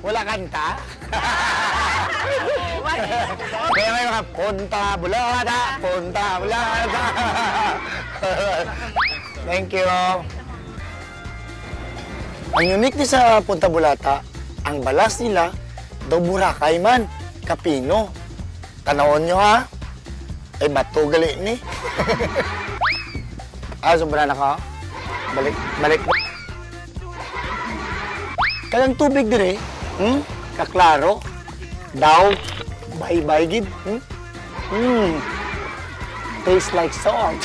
Wala kanta? Kaya may mga punta bulata, punta bulata. Thank you. Ang unique ni sa Punta Bulata, ang balas nila, daw Boracay man, Kapino. Tanawon nyo ha? Ay, bato gali ni. Sobra na ka. Balik. Kayang tubig dire, kaklaro, daw, bye-bye gid. Tastes like salt.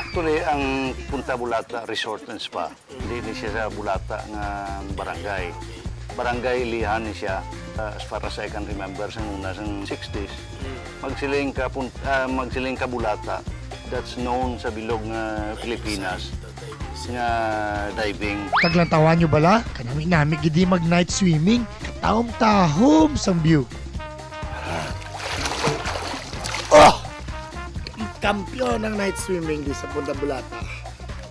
Actually, ang Punta Bulata Resort and Spa, hindi siya sa Bulata nga barangay. Barangay Lihan siya, as far as I can remember, sa una sa 60s. Magsiling ka Bulata, that's known sa bilog nga Pilipinas, nga diving. Kaglantawan nyo bala? Kanami gidi mag-night swimming. Tahom-tahom sa view. Kampiyon ng night swimming di sa Punta Bulata.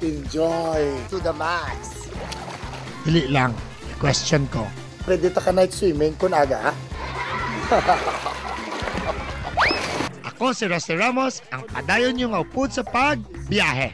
Enjoy to the max. Dili lang, question ko. Pwede ta ka night swimming kung aga, ha? Ako si Rusty Ramos, ang padayon yung upod sa pagbiyahe.